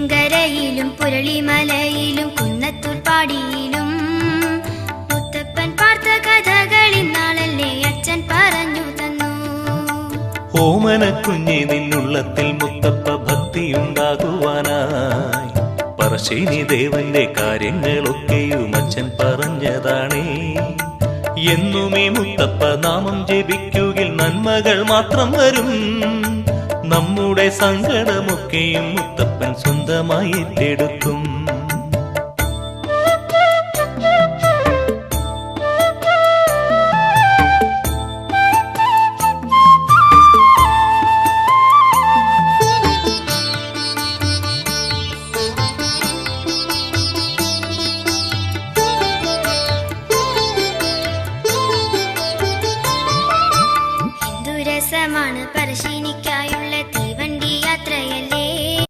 പുളിങ്കരയിലും പുരളിമലയിലും കുന്നത്തൂർ പാടിയിലും മുത്തപ്പൻ പാർത്ത കഥകൾ ഇന്നാളല്ലേ അച്ഛൻ പറഞ്ഞു തന്നു. ഓമന കുഞ്ഞി നിന്നുള്ളത്തിൽ മുത്തപ്പ ഭക്തിയുണ്ടാകുവാനായി പറശ്ശിനി ദേവന്റെ കാര്യങ്ങളൊക്കെയും അച്ഛൻ പറഞ്ഞതാണേ. എന്നുമേ മുത്തപ്പ നാമം ജപിക്കുകിൽ നന്മകൾ മാത്രം വരും. നമ്മുടെ സങ്കടമൊക്കെയും മുത്തപ്പൻ സ്വന്തമായി ഏറ്റെടുക്കും.